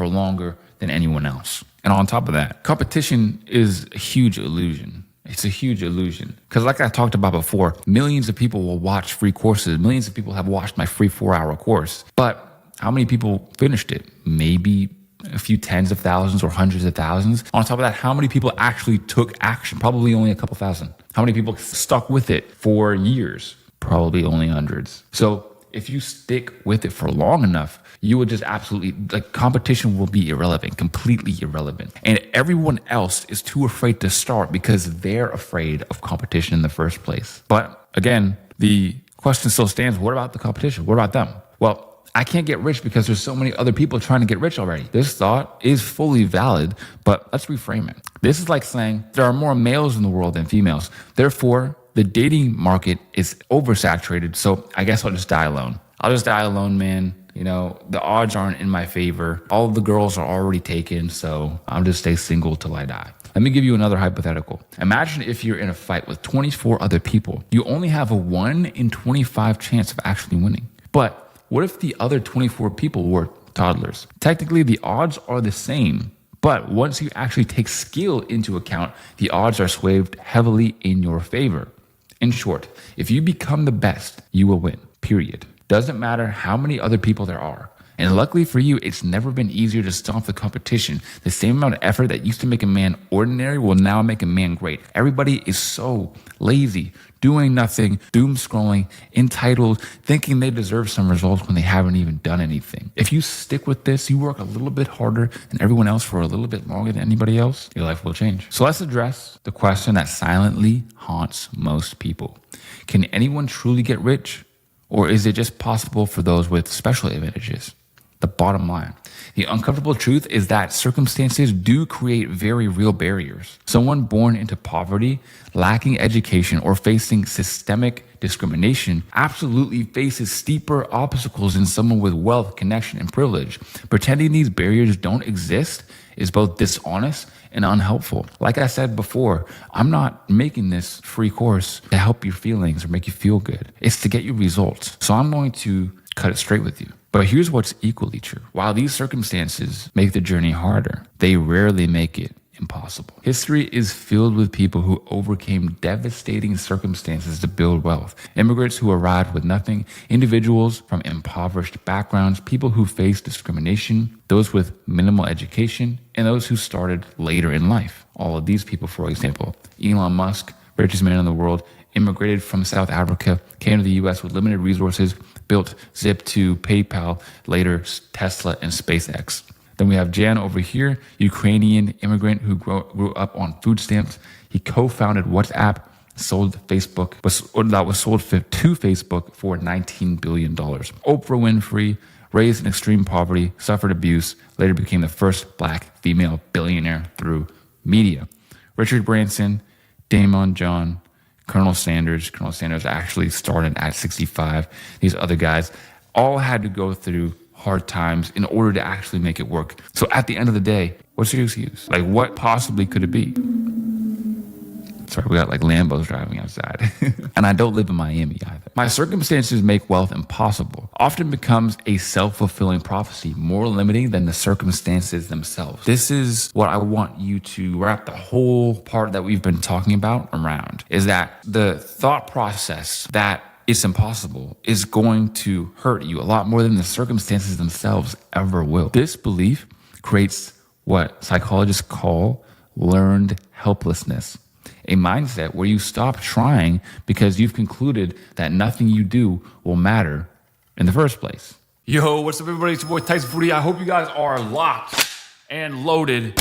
for longer than anyone else. And on top of that, competition is a huge illusion. It's a huge illusion. Because like I talked about before, millions of people will watch free courses. Millions of people have watched my free 4-hour course. But how many people finished it? Maybe a few tens of thousands or hundreds of thousands. On top of that, how many people actually took action? Probably only a couple thousand. How many people stuck with it for years? Probably only hundreds. So if you stick with it for long enough, you will just absolutely, like, competition will be irrelevant, completely irrelevant. And everyone else is too afraid to start because they're afraid of competition in the first place. But again, the question still stands, what about the competition? What about them? Well, I can't get rich because there's so many other people trying to get rich already. This thought is fully valid, but let's reframe it. This is like saying there are more males in the world than females. Therefore, the dating market is oversaturated. So I guess I'll just die alone. I'll just die alone, man. You know, the odds aren't in my favor. All of the girls are already taken. So I'll just stay single till I die. Let me give you another hypothetical. Imagine if you're in a fight with 24 other people. You only have a 1 in 25 chance of actually winning. But what if the other 24 people were toddlers? Technically, the odds are the same. But once you actually take skill into account, the odds are swayed heavily in your favor. In short, if you become the best, you will win, period. Doesn't matter how many other people there are. And luckily for you, it's never been easier to stomp the competition. The same amount of effort that used to make a man ordinary will now make a man great. Everybody is so lazy, doing nothing, doom scrolling, entitled, thinking they deserve some results when they haven't even done anything. If you stick with this, you work a little bit harder than everyone else for a little bit longer than anybody else, your life will change. So let's address the question that silently haunts most people. Can anyone truly get rich? Or is it just possible for those with special advantages? The bottom line, the uncomfortable truth is that circumstances do create very real barriers. Someone born into poverty, lacking education, or facing systemic discrimination absolutely faces steeper obstacles than someone with wealth, connection, and privilege. Pretending these barriers don't exist is both dishonest and unhelpful. Like I said before, I'm not making this free course to help your feelings or make you feel good. It's to get you results. So I'm going to cut it straight with you. But here's what's equally true. While these circumstances make the journey harder, they rarely make it impossible. History is filled with people who overcame devastating circumstances to build wealth. Immigrants who arrived with nothing, individuals from impoverished backgrounds, people who faced discrimination, those with minimal education, and those who started later in life. All of these people, for example, Elon Musk, richest man in the world, immigrated from South Africa, came to the US with limited resources, built Zip2, PayPal, later Tesla and SpaceX. Then we have Jan over here, Ukrainian immigrant who grew up on food stamps. He co-founded WhatsApp, sold Facebook, that was sold to Facebook for $19 billion. Oprah Winfrey, raised in extreme poverty, suffered abuse, later became the first Black female billionaire through media. Richard Branson, Damon John, Colonel Sanders actually started at 65. These other guys all had to go through hard times in order to actually make it work. So at the end of the day, what's your excuse? Like, what possibly could it be? Sorry, we got like Lambos driving outside. And I don't live in Miami either. My circumstances make wealth impossible often becomes a self-fulfilling prophecy, more limiting than the circumstances themselves. This is what I want you to wrap the whole part that we've been talking about around, is that the thought process that it's impossible is going to hurt you a lot more than the circumstances themselves ever will. This belief creates what psychologists call learned helplessness. A mindset where you stop trying because you've concluded that nothing you do will matter in the first place. Yo, what's up, everybody? It's your boy Tyson Foodie. I hope you guys are locked and loaded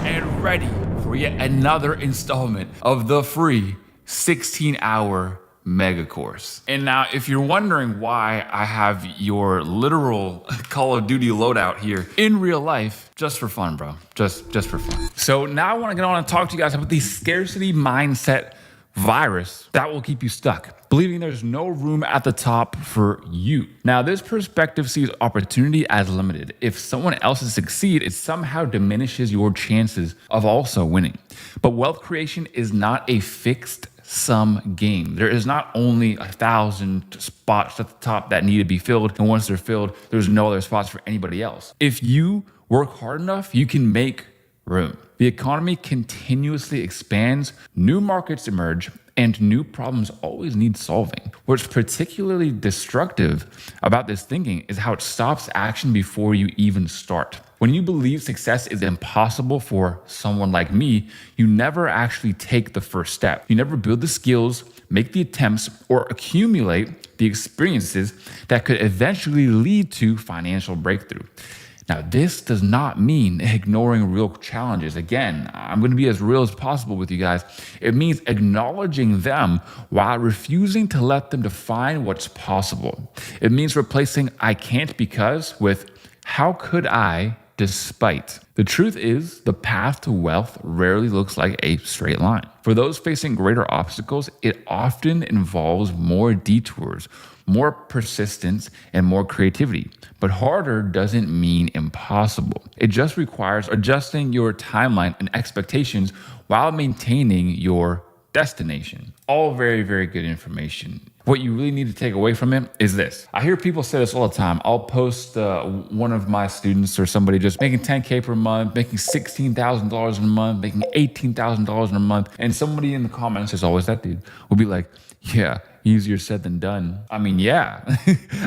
and ready for yet another installment of the free 16-hour mega course. And now, if you're wondering why I have your literal Call of Duty loadout here in real life, just for fun, bro. Just for fun. So now I want to get on and talk to you guys about the scarcity mindset virus that will keep you stuck, believing there's no room at the top for you. Now, this perspective sees opportunity as limited. If someone else succeeds, it somehow diminishes your chances of also winning. But wealth creation is not a fixed sum game. There is not only 1,000 spots at the top that need to be filled, and once they're filled, there's no other spots for anybody else. If you work hard enough, you can make room. The economy continuously expands, new markets emerge, and new problems always need solving. What's particularly destructive about this thinking is how it stops action before you even start. When you believe success is impossible for someone like me, you never actually take the first step. You never build the skills, make the attempts, or accumulate the experiences that could eventually lead to financial breakthrough. Now, this does not mean ignoring real challenges. Again, I'm going to be as real as possible with you guys. It means acknowledging them while refusing to let them define what's possible. It means replacing "I can't because" with "how could I despite." The truth is, the path to wealth rarely looks like a straight line. For those facing greater obstacles, it often involves more detours, more persistence, and more creativity. But harder doesn't mean impossible. It just requires adjusting your timeline and expectations while maintaining your destination. All very, very good information. What you really need to take away from it is this. I hear people say this all the time. I'll post one of my students or somebody just making $10K per month, making $16,000 in a month, making $18,000 in a month. And somebody in the comments, there's always that dude, will be like, yeah, easier said than done. I mean, yeah,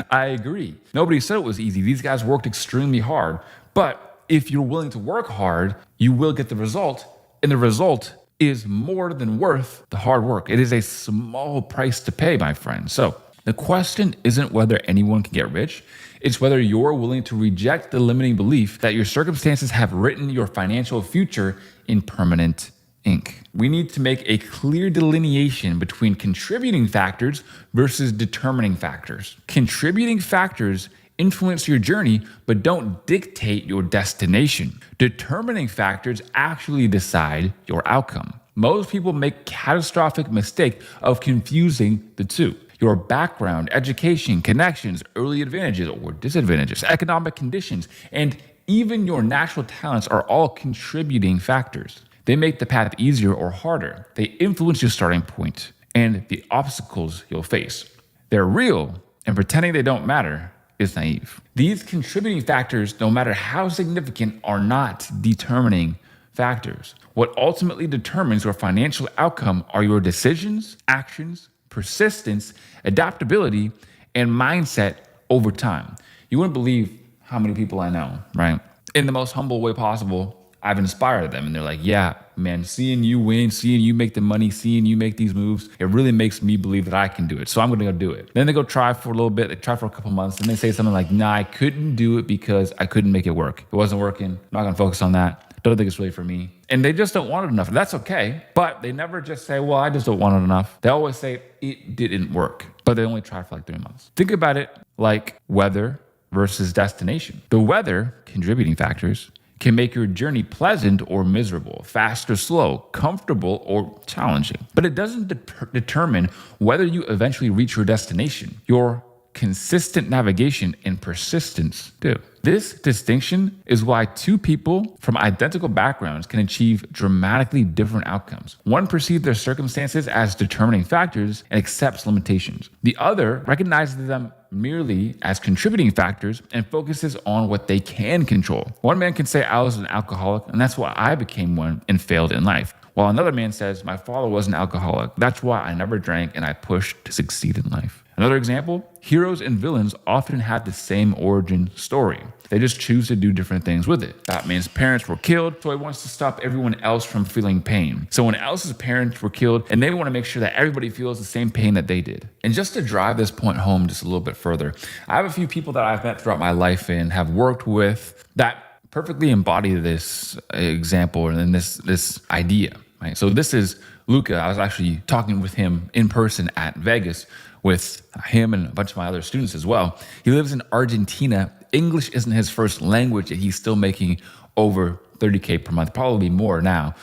I agree. Nobody said it was easy. These guys worked extremely hard. But if you're willing to work hard, you will get the result. And the result is more than worth the hard work. It is a small price to pay, my friend. So the question isn't whether anyone can get rich. It's whether you're willing to reject the limiting belief that your circumstances have written your financial future in permanent ink. We need to make a clear delineation between contributing factors versus determining factors. Contributing factors influence your journey, but don't dictate your destination. Determining factors actually decide your outcome. Most people make catastrophic mistake of confusing the two. Your background, education, connections, early advantages or disadvantages, economic conditions, and even your natural talents are all contributing factors. They make the path easier or harder. They influence your starting point and the obstacles you'll face. They're real, and pretending they don't matter is naive. These contributing factors, no matter how significant, are not determining factors. What ultimately determines your financial outcome are your decisions, actions, persistence, adaptability, and mindset over time. You wouldn't believe how many people I know, right? In the most humble way possible, I've inspired them, and they're like, yeah, man, seeing you win, seeing you make the money, seeing you make these moves, it really makes me believe that I can do it. So I'm going to go do it. Then they go try for a little bit. They try for a couple months, and they say something like, nah, I couldn't do it because I couldn't make it work. It wasn't working. I'm not going to focus on that. Don't think it's really for me. And they just don't want it enough. That's okay. But they never just say, well, I just don't want it enough. They always say it didn't work, but they only tried for like 3 months. Think about it like weather versus destination. The weather, contributing factors, can make your journey pleasant or miserable, fast or slow, comfortable or challenging. But it doesn't determine whether you eventually reach your destination. Your consistent navigation and persistence do. This distinction is why two people from identical backgrounds can achieve dramatically different outcomes. One perceives their circumstances as determining factors and accepts limitations. The other recognizes them merely as contributing factors and focuses on what they can control. One man can say, I was an alcoholic, and that's why I became one and failed in life. While another man says, my father was an alcoholic. That's why I never drank and I pushed to succeed in life. Another example, heroes and villains often have the same origin story. They just choose to do different things with it. Batman's parents were killed, so he wants to stop everyone else from feeling pain. Someone else's parents were killed, and they want to make sure that everybody feels the same pain that they did. And just to drive this point home just a little bit further, I have a few people that I've met throughout my life and have worked with that perfectly embody this example and this idea. Right? So this is Luca. I was actually talking with him in person at Vegas with him and a bunch of my other students as well. He lives in Argentina. English isn't his first language, and he's still making over 30K per month, probably more now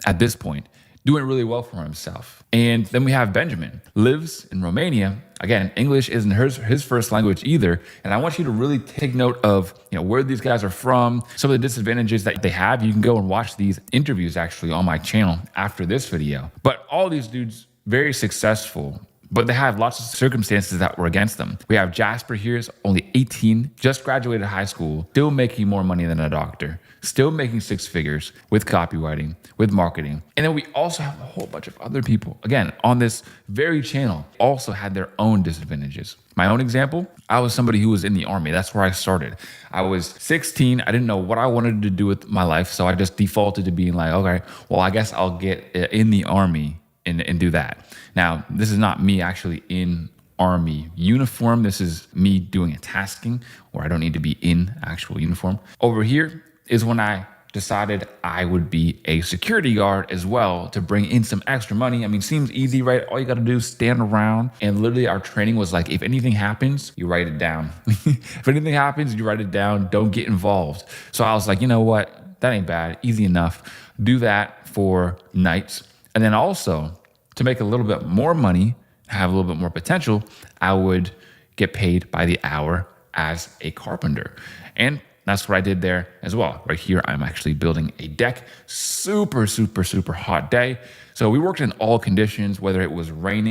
at this point, doing really well for himself. And then we have Benjamin, lives in Romania. Again, English isn't his first language either. And I want you to really take note of where these guys are from, some of the disadvantages that they have. You can go and watch these interviews actually on my channel after this video. But all these dudes, very successful, but they have lots of circumstances that were against them. We have Jasper here, is only 18, just graduated high school, still making more money than a doctor, still making six figures with copywriting, with marketing. And then we also have a whole bunch of other people, again, on this very channel, also had their own disadvantages. My own example, I was somebody who was in the Army. That's where I started. I was 16. I didn't know what I wanted to do with my life. So I just defaulted to being like, okay, well, I guess I'll get in the Army and do that. Now, this is not me actually in Army uniform. This is me doing a tasking where I don't need to be in actual uniform. Over here is when I decided I would be a security guard as well to bring in some extra money. I mean, seems easy, right? All you got to do is stand around. And literally our training was like, if anything happens, you write it down. If anything happens, you write it down. Don't get involved. So I was like, you know what? That ain't bad. Easy enough. Do that for nights. And then also to make a little bit more money, have a little bit more potential, I would get paid by the hour as a carpenter. And that's what I did there as well. Right here, I'm actually building a deck. Super, super, super hot day. So we worked in all conditions, whether it was raining,